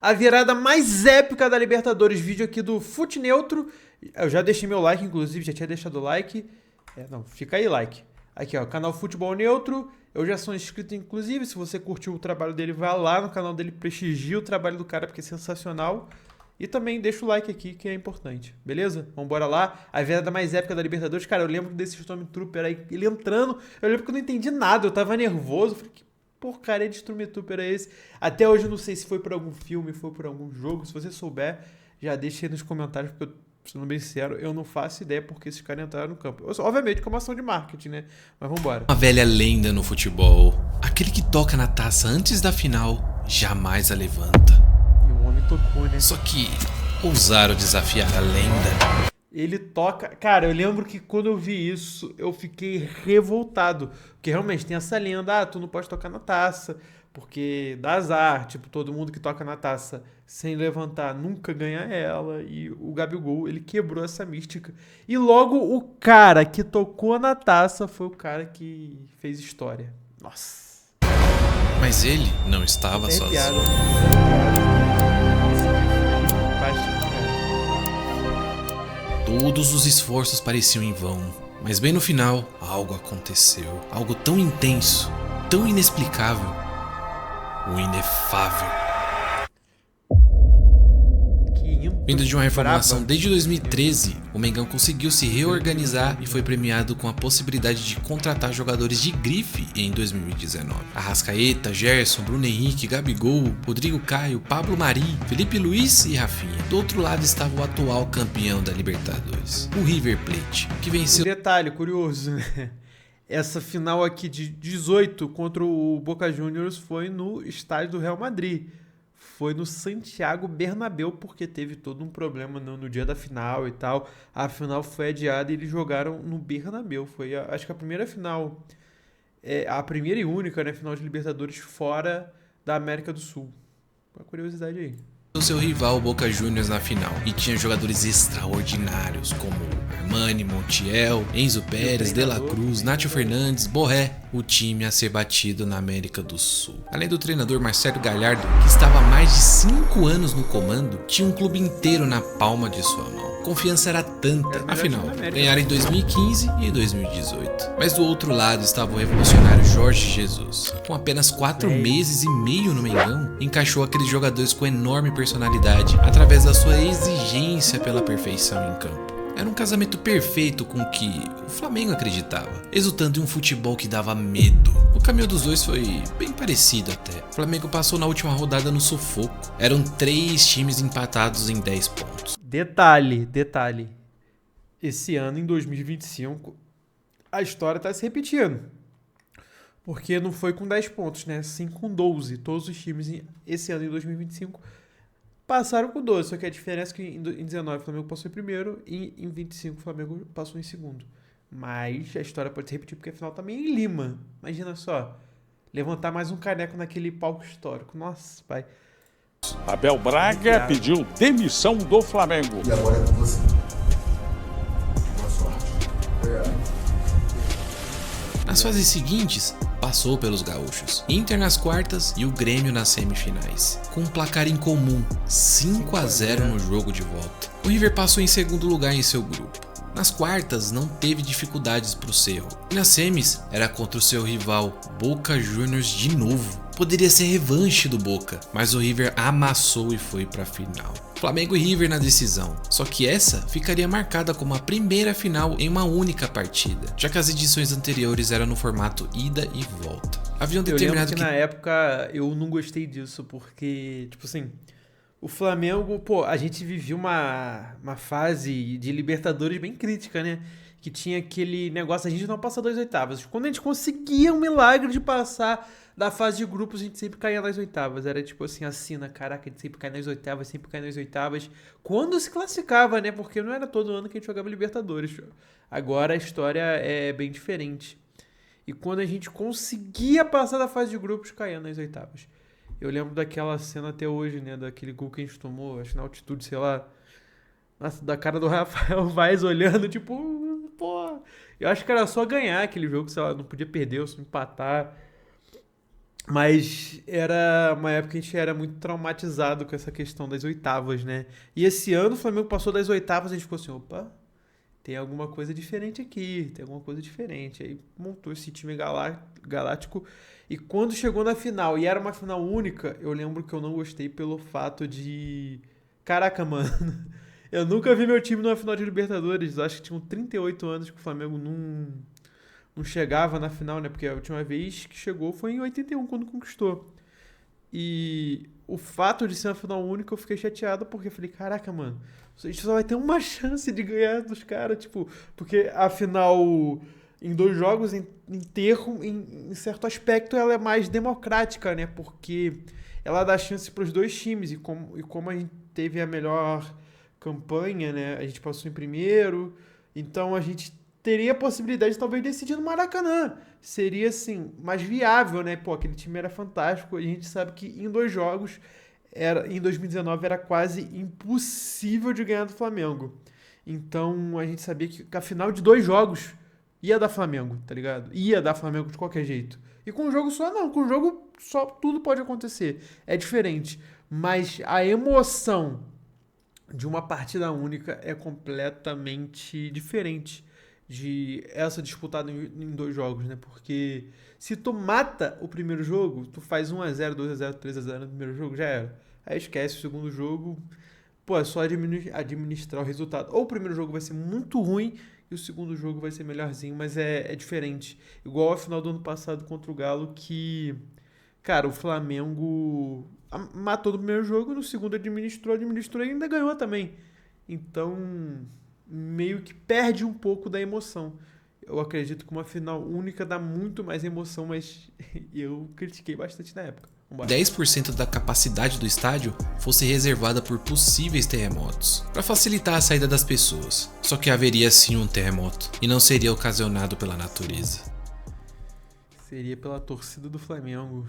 A virada mais épica da Libertadores, vídeo aqui do Fute Neutro. Eu já deixei meu like, inclusive, já tinha deixado o like. Fica aí like. Aqui, ó, canal Futebol Neutro. Eu já sou inscrito, inclusive, se você curtiu o trabalho dele, vai lá no canal dele, prestigia o trabalho do cara, porque é sensacional. E também deixa o like aqui, que é importante, beleza? Vambora lá. A virada mais épica da Libertadores. Cara, eu lembro desse Stormtrooper aí, ele entrando. Eu lembro que eu não entendi nada, eu tava nervoso. Falei, que porcaria de Stormtrooper é esse? Até hoje eu não sei se foi por algum filme, foi por algum jogo. Se você souber, já deixa aí nos comentários, porque eu, sendo bem sincero, eu não faço ideia porque esses caras entraram no campo. Obviamente, como ação de marketing, né? Mas vambora. Uma velha lenda no futebol. Aquele que toca na taça antes da final, jamais a levanta. E o homem tocou, né? Só que ousaram desafiar a lenda. Ele toca... Cara, eu lembro que quando eu vi isso, eu fiquei revoltado. Porque realmente tem essa lenda, tu não pode tocar na taça, porque dá azar. Tipo, todo mundo que toca na taça sem levantar nunca ganha ela. E o Gabigol, ele quebrou essa mística. E logo o cara que tocou na taça foi o cara que fez história. Nossa. Mas ele não estava sozinho. Todos os esforços pareciam em vão, mas bem no final, algo aconteceu. Algo tão intenso, tão inexplicável, o inefável. Vindo de uma reformulação desde 2013, o Mengão conseguiu se reorganizar e foi premiado com a possibilidade de contratar jogadores de grife em 2019. Arrascaeta, Gerson, Bruno Henrique, Gabigol, Rodrigo Caio, Pablo Mari, Felipe Luiz e Rafinha. Do outro lado estava o atual campeão da Libertadores, o River Plate, que venceu... Detalhe curioso, né? Essa final aqui de 18 contra o Boca Juniors foi no estádio do Real Madrid. Foi no Santiago Bernabéu, porque teve todo um problema no dia da final e tal. A final foi adiada e eles jogaram no Bernabéu. Foi, acho que a primeira final, a primeira e única, né, final de Libertadores fora da América do Sul. Uma curiosidade aí. O seu rival Boca Juniors na final e tinha jogadores extraordinários como Armani, Montiel, Enzo Pérez, De La Cruz, Nacho Fernandes, Borré, o time a ser batido na América do Sul. Além do treinador Marcelo Gallardo, que estava há mais de 5 anos no comando, tinha um clube inteiro na palma de sua mão. A confiança era tanta, afinal, ganharam em 2015 e 2018. Mas do outro lado estava o revolucionário Jorge Jesus. Com apenas 4 meses e meio no Mengão, encaixou aqueles jogadores com enorme personalidade através da sua exigência pela perfeição em campo. Era um casamento perfeito com o que o Flamengo acreditava, exultando em um futebol que dava medo. O caminho dos dois foi bem parecido até. O Flamengo passou na última rodada no sufoco. Eram 3 times empatados em 10 pontos. Detalhe. Esse ano, em 2025, a história tá se repetindo. Porque não foi com 10 pontos, né? Sim com 12. Todos os times esse ano, em 2025, passaram com 12. Só que a diferença é que em 19 o Flamengo passou em primeiro e em 25 o Flamengo passou em segundo. Mas a história pode se repetir porque a final também é em Lima. Imagina só. Levantar mais um caneco naquele palco histórico. Nossa, pai. Abel Braga pediu demissão do Flamengo. E agora é com você. Boa sorte. Nas fases seguintes, passou pelos gaúchos, Inter nas quartas e o Grêmio nas semifinais, com um placar em comum, 5-0 no jogo de volta. O River passou em segundo lugar em seu grupo. Nas quartas não teve dificuldades para o Cerro, e nas semis era contra o seu rival Boca Juniors de novo. Poderia ser revanche do Boca, mas o River amassou e foi para a final. Flamengo e River na decisão, só que essa ficaria marcada como a primeira final em uma única partida, já que as edições anteriores eram no formato ida e volta. Haviam determinado que na época eu não gostei disso, porque, tipo assim, o Flamengo, a gente vivia uma fase de Libertadores bem crítica, né? Que tinha aquele negócio, a gente não passar das oitavas. Quando a gente conseguia um milagre de passar da fase de grupos, a gente sempre caía nas oitavas. Era tipo assim, a sina, caraca, a gente sempre cai nas oitavas. Quando se classificava, né? Porque não era todo ano que a gente jogava Libertadores. Agora a história é bem diferente. E quando a gente conseguia passar da fase de grupos, caía nas oitavas. Eu lembro daquela cena até hoje, né? Daquele gol que a gente tomou, acho que na altitude, sei lá. Nossa, da cara do Rafael Vaz olhando, tipo, pô. Eu acho que era só ganhar aquele jogo, sei lá, não podia perder ou só empatar. Mas era uma época que a gente era muito traumatizado com essa questão das oitavas, né? E esse ano o Flamengo passou das oitavas e a gente ficou assim, opa, tem alguma coisa diferente aqui, tem alguma coisa diferente. Aí montou esse time galáctico. E quando chegou na final, e era uma final única, eu lembro que eu não gostei pelo fato de... Caraca, mano, eu nunca vi meu time numa final de Libertadores. Eu acho que tinham 38 anos que o Flamengo não chegava na final, né? Porque a última vez que chegou foi em 81, quando conquistou. E o fato de ser uma final única, eu fiquei chateado, porque eu falei, caraca, mano, a gente só vai ter uma chance de ganhar dos caras, tipo... Porque a final, em 2 jogos, em certo aspecto, ela é mais democrática, né? Porque ela dá chance para os 2 times, e como a gente teve a melhor campanha, né? A gente passou em primeiro, então a gente teria a possibilidade de talvez decidir no Maracanã. Seria, assim, mais viável, né? Pô, aquele time era fantástico. A gente sabe que em 2 jogos, em 2019, era quase impossível de ganhar do Flamengo. Então, a gente sabia que a final de 2 jogos ia dar Flamengo, tá ligado? Ia dar Flamengo de qualquer jeito. E com um jogo só, não. Com um jogo só, tudo pode acontecer. É diferente. Mas a emoção de uma partida única é completamente diferente de essa disputada em 2 jogos, né? Porque se tu mata o primeiro jogo, tu faz 1x0, 2x0, 3x0 no primeiro jogo, já era. Aí esquece o segundo jogo, pô, é só administrar o resultado. Ou o primeiro jogo vai ser muito ruim e o segundo jogo vai ser melhorzinho, mas é diferente. Igual a final do ano passado contra o Galo, que, cara, o Flamengo matou no primeiro jogo, no segundo administrou e ainda ganhou também. Então, meio que perde um pouco da emoção. Eu acredito que uma final única dá muito mais emoção, mas eu critiquei bastante na época. 10% da capacidade do estádio fosse reservada por possíveis terremotos, para facilitar a saída das pessoas. Só que haveria sim um terremoto, e não seria ocasionado pela natureza. Seria pela torcida do Flamengo.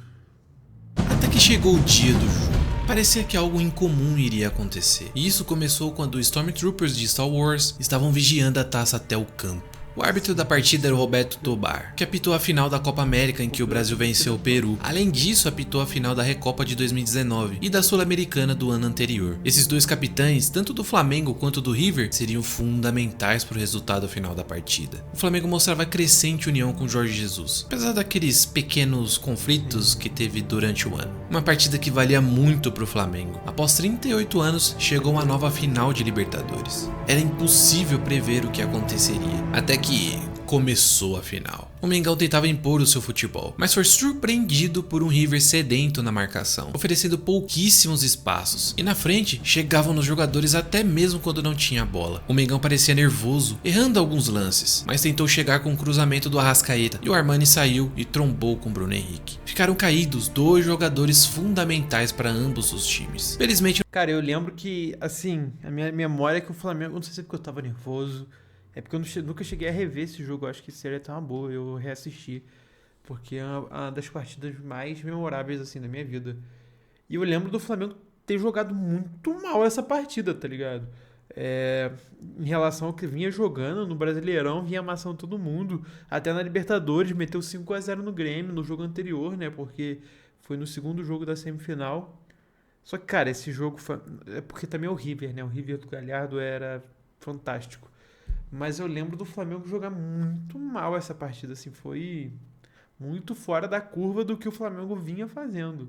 Até que chegou o dia do jogo. Parecia que algo incomum iria acontecer. E isso começou quando os Stormtroopers de Star Wars estavam vigiando a taça até o campo. O árbitro da partida era o Roberto Tobar, que apitou a final da Copa América em que o Brasil venceu o Peru. Além disso, apitou a final da Recopa de 2019 e da Sul-Americana do ano anterior. Esses 2 capitães, tanto do Flamengo quanto do River, seriam fundamentais para o resultado final da partida. O Flamengo mostrava crescente união com Jorge Jesus, apesar daqueles pequenos conflitos que teve durante o ano. Uma partida que valia muito para o Flamengo. Após 38 anos, chegou uma nova final de Libertadores. Era impossível prever o que aconteceria, até que começou a final. O Mengão tentava impor o seu futebol, mas foi surpreendido por um River sedento na marcação, oferecendo pouquíssimos espaços, e na frente chegavam nos jogadores até mesmo quando não tinha a bola. O Mengão parecia nervoso, errando alguns lances, mas tentou chegar com o cruzamento do Arrascaeta, e o Armani saiu e trombou com o Bruno Henrique. Ficaram caídos 2 jogadores fundamentais para ambos os times. Felizmente, cara, eu lembro que, assim, a minha memória é que o Flamengo, não sei se é porque eu tava nervoso, é porque eu nunca cheguei a rever esse jogo. Eu acho que seria até uma boa eu reassistir, porque é uma das partidas mais memoráveis, assim, da minha vida. E eu lembro do Flamengo ter jogado muito mal essa partida, tá ligado? Em relação ao que vinha jogando no Brasileirão, vinha amassando todo mundo. Até na Libertadores, meteu 5x0 no Grêmio no jogo anterior, né? Porque foi no segundo jogo da semifinal. Só que, cara, esse jogo foi... É porque também é o River, né? O River do Galhardo era fantástico. Mas eu lembro do Flamengo jogar muito mal essa partida, assim, foi muito fora da curva do que o Flamengo vinha fazendo.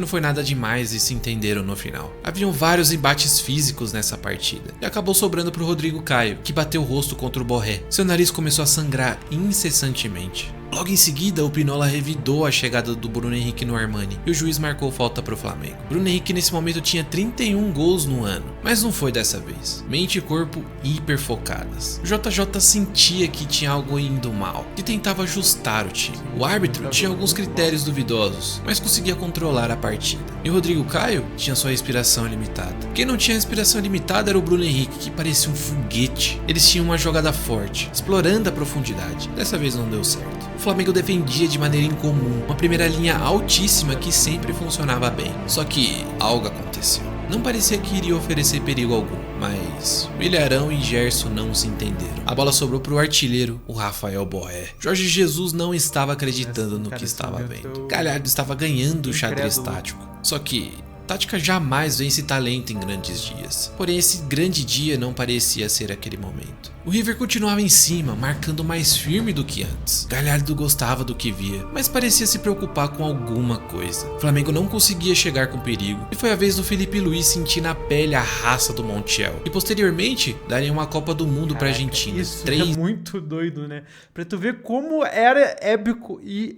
não foi nada demais e se entenderam no final. Haviam vários embates físicos nessa partida, e acabou sobrando pro Rodrigo Caio, que bateu o rosto contra o Borré. Seu nariz começou a sangrar incessantemente. Logo em seguida, o Pinola revidou a chegada do Bruno Henrique no Armani e o juiz marcou falta pro Flamengo. Bruno Henrique nesse momento tinha 31 gols no ano, mas não foi dessa vez. Mente e corpo hiper focadas. O JJ sentia que tinha algo indo mal e tentava ajustar o time. O árbitro tinha alguns critérios duvidosos, mas conseguia controlar a partida. E o Rodrigo Caio tinha sua respiração limitada. Quem não tinha respiração limitada era o Bruno Henrique, que parecia um foguete. Eles tinham uma jogada forte, explorando a profundidade. Dessa vez não deu certo. O Flamengo defendia de maneira incomum, uma primeira linha altíssima que sempre funcionava bem. Só que algo aconteceu. não parecia que iria oferecer perigo algum, mas o Ilharão e Gerson não se entenderam. A bola sobrou para o artilheiro, o Rafael Borré. Jorge Jesus não estava acreditando no que estava vendo. Galhardo estava ganhando o xadrez tático, só que tática jamais vence talento em grandes dias. Porém, esse grande dia não parecia ser aquele momento. O River continuava em cima, marcando mais firme do que antes. Galhardo gostava do que via, mas parecia se preocupar com alguma coisa. O Flamengo não conseguia chegar com perigo, e foi a vez do Felipe Luiz sentir na pele a raça do Montiel. E posteriormente, daria uma Copa do Mundo pra Argentina. Isso é muito doido, né? Pra tu ver como era épico e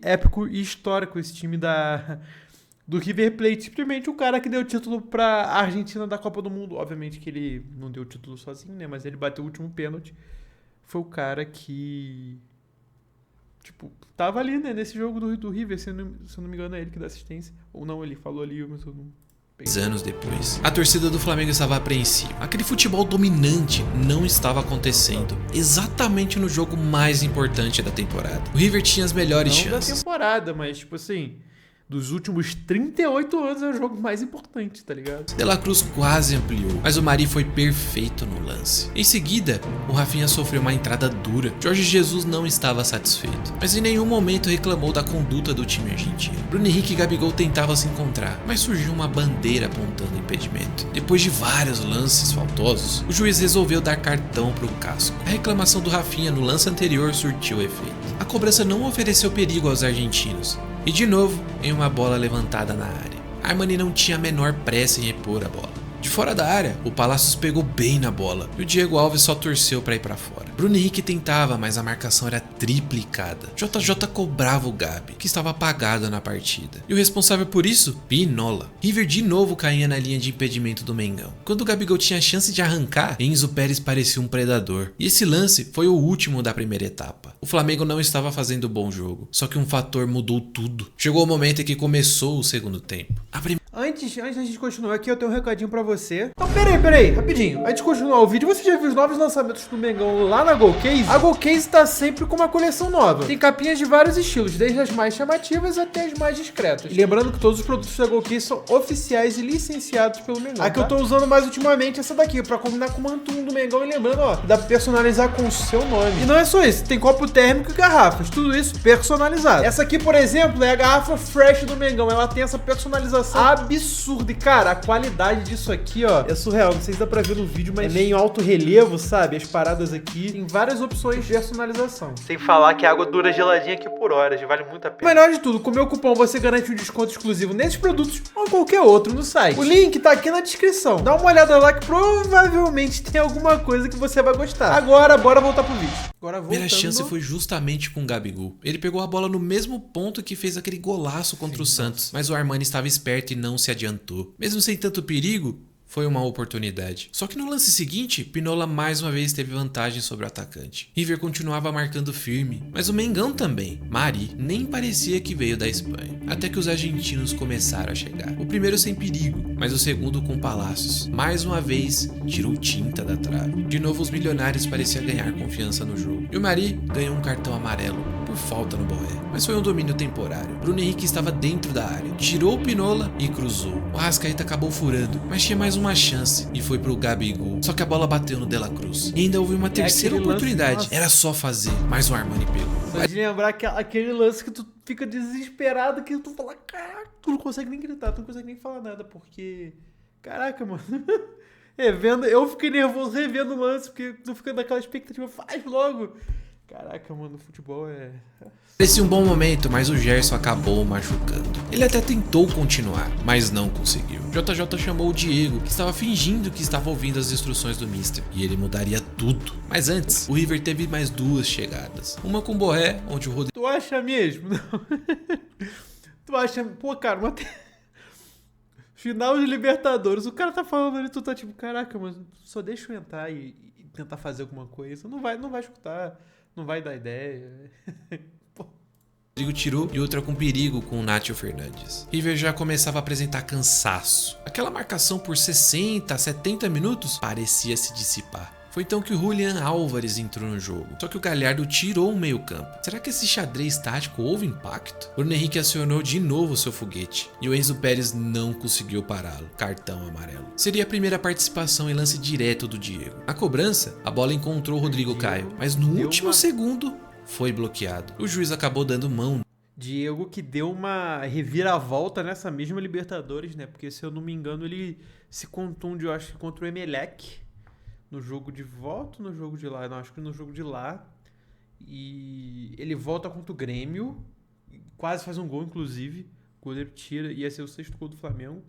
histórico esse time do River Plate, simplesmente o cara que deu o título pra Argentina da Copa do Mundo. Obviamente que ele não deu o título sozinho, né? Mas ele bateu o último pênalti. Foi o cara que, tipo, tava ali, né? Nesse jogo do River, se eu não me engano é ele que dá assistência. Ou não, ele falou ali, mas eu não... Anos depois, a torcida do Flamengo estava apreensiva. Aquele futebol dominante não estava acontecendo exatamente no jogo mais importante da temporada. O River tinha as melhores chances. Não da temporada, mas tipo assim... dos últimos 38 anos é o jogo mais importante, tá ligado? De La Cruz quase ampliou, mas o Mari foi perfeito no lance. Em seguida, o Rafinha sofreu uma entrada dura. Jorge Jesus não estava satisfeito, mas em nenhum momento reclamou da conduta do time argentino. Bruno Henrique e Gabigol tentavam se encontrar, mas surgiu uma bandeira apontando impedimento. Depois de vários lances faltosos, o juiz resolveu dar cartão pro Casco. A reclamação do Rafinha no lance anterior surtiu efeito. A cobrança não ofereceu perigo aos argentinos. E de novo, em uma bola levantada na área. Armani não tinha a menor pressa em repor a bola. De fora da área, o Palacios pegou bem na bola e o Diego Alves só torceu para ir para fora. Bruno Henrique tentava, mas a marcação era triplicada. JJ cobrava o Gabi, que estava apagado na partida. E o responsável por isso? Pinola. River de novo caía na linha de impedimento do Mengão. Quando o Gabigol tinha a chance de arrancar, Enzo Pérez parecia um predador. E esse lance foi o último da primeira etapa. O Flamengo não estava fazendo bom jogo, só que um fator mudou tudo. Chegou o momento em que começou o segundo tempo. Antes da gente continuar aqui, eu tenho um recadinho pra você. Então, peraí, rapidinho. Antes de continuar o vídeo, você já viu os novos lançamentos do Mengão lá na GoCase? A GoCase tá sempre com uma coleção nova. Tem capinhas de vários estilos, desde as mais chamativas até as mais discretas. E lembrando que todos os produtos da GoCase são oficiais e licenciados pelo Mengão. A que eu tô usando mais ultimamente é essa daqui, pra combinar com o mantum do Mengão. E lembrando, ó, dá pra personalizar com o seu nome. E não é só isso, tem copo térmico e garrafas. Tudo isso personalizado. Essa aqui, por exemplo, é a garrafa Fresh do Mengão. Ela tem essa personalização absurdo. E, cara, a qualidade disso aqui, ó, é surreal. Não sei se dá pra ver no vídeo, mas é meio alto relevo, sabe? As paradas aqui. Tem várias opções de personalização. Sem falar que a água dura geladinha aqui por horas. Vale muito a pena. O melhor de tudo, com o meu cupom você garante um desconto exclusivo nesses produtos ou qualquer outro no site. O link tá aqui na descrição. Dá uma olhada lá que provavelmente tem alguma coisa que você vai gostar. Agora, bora voltar pro vídeo. Agora, a primeira chance foi justamente com o Gabigol. Ele pegou a bola no mesmo ponto que fez aquele golaço contra o Santos, mas o Armani estava esperto e não se adiantou. Mesmo sem tanto perigo, foi uma oportunidade. Só que no lance seguinte, Pinola mais uma vez teve vantagem sobre o atacante. River continuava marcando firme, mas o Mengão também. Mari nem parecia que veio da Espanha, até que os argentinos começaram a chegar. O primeiro sem perigo, mas o segundo com Palacios. Mais uma vez, tirou tinta da trave. De novo, os milionários pareciam ganhar confiança no jogo. E o Mari ganhou um cartão amarelo por falta no Borré, mas foi um domínio temporário. Bruno Henrique estava dentro da área, tirou o Pinola e cruzou. O Arrascaeta acabou furando, mas tinha mais uma chance e foi pro Gabigol. Só que a bola bateu no De La Cruz. E ainda houve uma terceira oportunidade. Era só fazer, mas o Armani pegou. Só de lembrar que aquele lance que tu fica desesperado, que tu fala, caraca, tu não consegue nem gritar, tu não consegue nem falar nada, porque... Caraca, mano. Eu fiquei nervoso revendo o lance, porque tu fica naquela expectativa, faz logo. Caraca, mano, o futebol é... Parecia um bom momento, mas o Gerson acabou machucando. Ele até tentou continuar, mas não conseguiu. JJ chamou o Diego, que estava fingindo que estava ouvindo as instruções do Mister, e ele mudaria tudo. Mas antes, o River teve mais duas chegadas. Uma com o Borré, onde o Rodrigo... Tu acha mesmo? Não. Tu acha... Pô, cara, uma... Final de Libertadores, o cara tá falando ali, tu tá tipo, caraca, mas só deixa eu entrar e tentar fazer alguma coisa. Não vai escutar, não vai dar ideia. Rodrigo tirou e outra com perigo com o Nátio Fernandes. River já começava a apresentar cansaço. Aquela marcação por 60 a 70 minutos parecia se dissipar. Foi então que o Julián Álvares entrou no jogo, só que o Galhardo tirou o meio campo. Será que esse xadrez tático houve impacto? Bruno Henrique acionou de novo seu foguete e o Enzo Pérez não conseguiu pará-lo. Cartão amarelo. Seria a primeira participação em lance direto do Diego. Na cobrança, a bola encontrou o Rodrigo Caio, mas no último segundo foi bloqueado. O juiz acabou dando mão. Diego que deu uma reviravolta nessa mesma Libertadores, né? Porque se eu não me engano ele se contunde, eu acho, contra o Emelec. No jogo de volta ou no jogo de lá? Não, acho que no jogo de lá. E ele volta contra o Grêmio. Quase faz um gol, inclusive. O goleiro tira. Ia ser o 6º gol do Flamengo.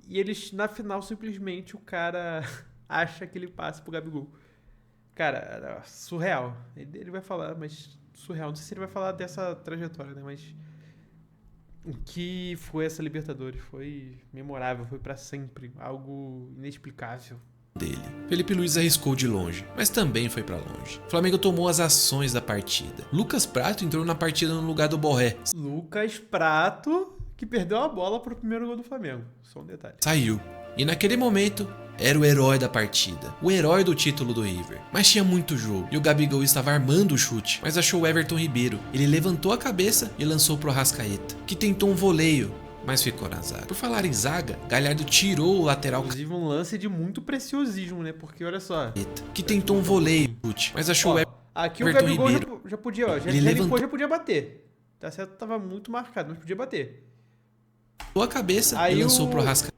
E eles, na final, simplesmente, o cara acha que ele passa pro Gabigol. Cara, surreal. Ele vai falar, mas surreal. Não sei se ele vai falar dessa trajetória, né? Mas o que foi essa Libertadores? Foi memorável, foi pra sempre. Algo inexplicável. Dele. Felipe Luiz arriscou de longe, mas também foi pra longe. O Flamengo tomou as ações da partida. Lucas Prato entrou na partida no lugar do Borré. Lucas Prato, que perdeu a bola pro primeiro gol do Flamengo. Só um detalhe. Saiu. E naquele momento, era o herói da partida. O herói do título do River. Mas tinha muito jogo. E o Gabigol estava armando o chute, mas achou o Everton Ribeiro. Ele levantou a cabeça e lançou pro Arrascaeta, que tentou um voleio, mas ficou na zaga. Por falar em zaga, Galhardo tirou o lateral. Inclusive um lance de muito preciosismo, né? Porque olha só. Que tentou um voleio, mas achou o aqui o Everton Gabigol Ribeiro. já podia, ó. Ele levantou, já podia bater. Tá certo? Tava muito marcado, mas podia bater. A cabeça aí e lançou pro Arrascaeta.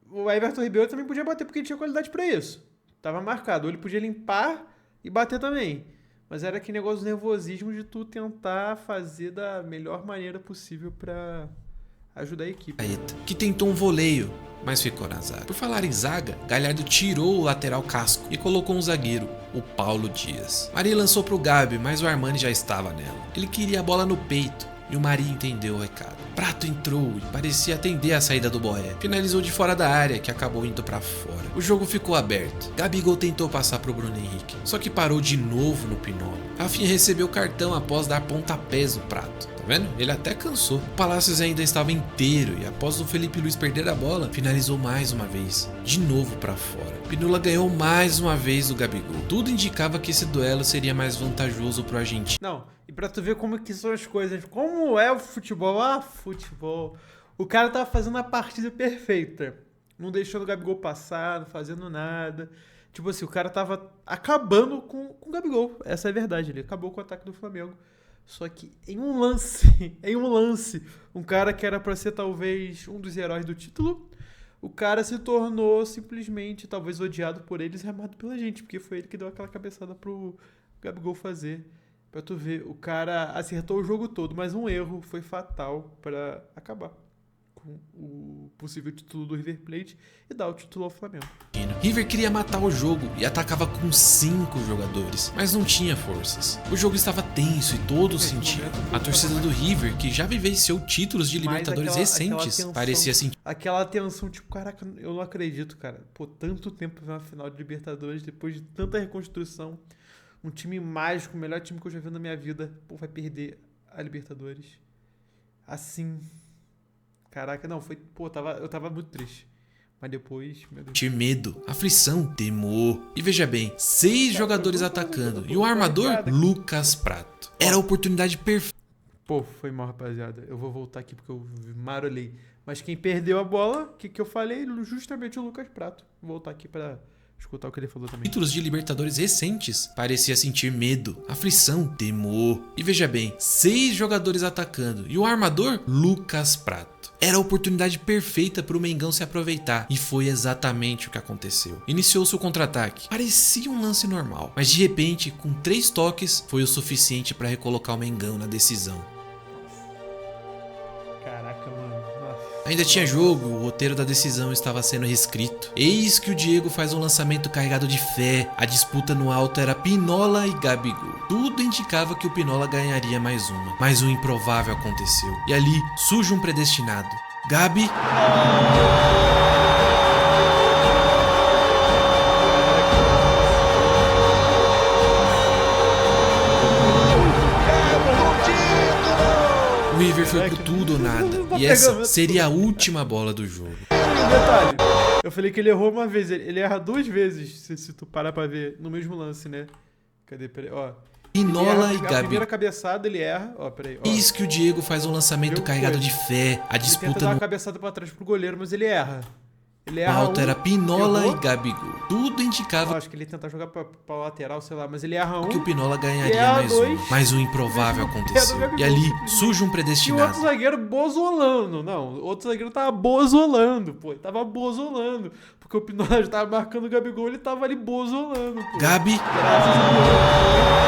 O Everton Ribeiro também podia bater porque ele tinha qualidade pra isso. Tava marcado. Ou ele podia limpar e bater também. Mas era aquele negócio do nervosismo de tu tentar fazer da melhor maneira possível pra ajudar a equipe. Que tentou um voleio, mas ficou na zaga. Por falar em zaga, Galhardo tirou o lateral Casco e colocou um zagueiro, o Paulo Dias. Mari lançou pro Gabi, mas o Armani já estava nela. Ele queria a bola no peito e o Mari entendeu o recado. Prato entrou e parecia atender a saída do Borré. Finalizou de fora da área, que acabou indo pra fora. O jogo ficou aberto. Gabigol tentou passar pro Bruno Henrique, só que parou de novo no Pinóquio. Rafinha recebeu cartão após dar pontapés no Prato. Tá vendo? Ele até cansou. O Palácios ainda estava inteiro e após o Felipe Luiz perder a bola, finalizou mais uma vez. De novo pra fora. Pinula ganhou mais uma vez do Gabigol. Tudo indicava que esse duelo seria mais vantajoso pro argentino. Não, e pra tu ver como que são as coisas, como é o futebol, futebol. O cara tava fazendo a partida perfeita. Não deixando o Gabigol passar, não fazendo nada. Tipo assim, o cara tava acabando com o Gabigol. Essa é a verdade, ele acabou com o ataque do Flamengo. Só que em um lance, um cara que era pra ser talvez um dos heróis do título, o cara se tornou simplesmente talvez odiado por eles e amado pela gente, porque foi ele que deu aquela cabeçada pro Gabigol fazer. Pra tu ver, o cara acertou o jogo todo, mas um erro foi fatal pra acabar com o possível título do River Plate e dar o título ao Flamengo. River queria matar o jogo e atacava com 5 jogadores, mas não tinha forças. O jogo estava tenso e todos sentiam. A torcida do River, que já vivenciou títulos de Libertadores recentes, parecia sentir aquela tensão, tipo, caraca, eu não acredito, cara. Pô, tanto tempo na final de Libertadores, depois de tanta reconstrução, um time mágico, o melhor time que eu já vi na minha vida, pô, vai perder a Libertadores. Assim. Caraca, não, foi. Pô, eu tava muito triste. Mas depois, meu Deus. Tinha medo, aflição, temor. E veja bem, 6 jogadores atacando. E o armador, Lucas Prato. Era a oportunidade perfeita. Pô, foi mal, rapaziada. Eu vou voltar aqui porque eu marolei. Mas quem perdeu a bola, o que eu falei? Justamente o Lucas Prato. Vou voltar aqui pra escutar o que ele falou também. Títulos de Libertadores recentes, parecia sentir medo, aflição, temor. E veja bem, 6 jogadores atacando. E o armador, Lucas Prato. Era a oportunidade perfeita para o Mengão se aproveitar. E foi exatamente o que aconteceu. Iniciou-se o contra-ataque. Parecia um lance normal. Mas de repente, com 3 toques, foi o suficiente para recolocar o Mengão na decisão. Caraca, mano. Nossa. Ainda tinha jogo, o roteiro da decisão estava sendo reescrito. Eis que o Diego faz um lançamento carregado de fé. A disputa no alto era Pinola e Gabigol. Tudo indicava que o Pinola ganharia mais uma. Mas o improvável aconteceu. E ali surge um predestinado. Gabi... O River foi pro tudo ou nada. E essa seria a última bola do jogo. Detalhe, Eu falei que ele errou uma vez, ele erra 2 vezes, se tu parar pra ver, no mesmo lance, né? Cadê? Peraí, ó. Pinola e A Gabi. primeira cabeçada ele erra, ó, peraí, ó. Eis que o Diego faz um lançamento Viu? carregado de fé. A Ele tenta disputa dar uma no cabeçada pra trás pro goleiro, mas ele erra. Ele erra alto era Pinola errou. e Gabigol. Tudo indicava Eu acho que ele ia tentar jogar pra lateral, sei lá, mas ele erra um. que o Pinola E ganharia erra mais um. dois. Mas o improvável aconteceu. Gabigol, E ali simplesmente. surge um E o outro predestinado. zagueiro bozolando. Não, o outro zagueiro tava bozolando, pô. Ele tava bozolando. Porque o Pinola já tava marcando o Gabigol, ele tava ali bozolando, pô. Gabi Graças a Deus.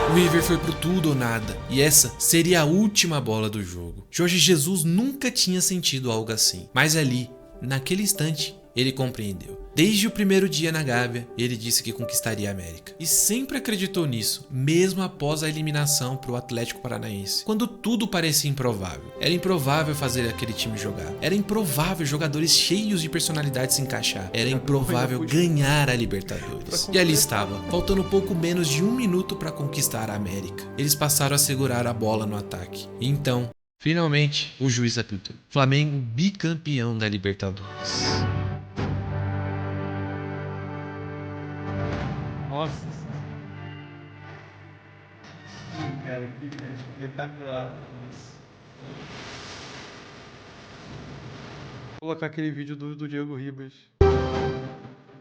O River foi pro tudo ou nada, e essa seria a última bola do jogo. Jorge Jesus nunca tinha sentido algo assim, mas ali, naquele instante, ele compreendeu. Desde o primeiro dia na Gávea, ele disse que conquistaria a América. E sempre acreditou nisso, mesmo após a eliminação pro Atlético Paranaense, quando tudo parecia improvável. Era improvável fazer aquele time jogar. Era improvável jogadores cheios de personalidade se encaixar. Era improvável ganhar a Libertadores. E ali estava, faltando pouco menos de 1 minuto para conquistar a América. Eles passaram a segurar a bola no ataque. E então, finalmente, o juiz apitou. Flamengo bicampeão da Libertadores. Nossa. Cara, que espetacular. Vou colocar aquele vídeo do Diego Ribas.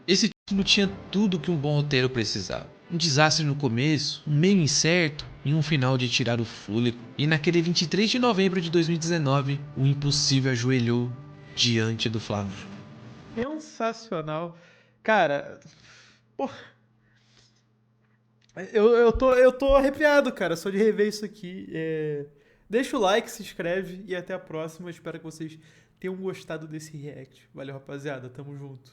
Esse título tinha tudo que um bom roteiro precisava. Um desastre no começo, um meio incerto e um final de tirar o fôlego. E naquele 23 de novembro de 2019, o impossível ajoelhou diante do Flamengo. Sensacional. Cara, porra. Eu tô arrepiado, cara, só de rever isso aqui. Deixa o like, se inscreve e até a próxima. Espero que vocês tenham gostado desse react. Valeu, rapaziada. Tamo junto.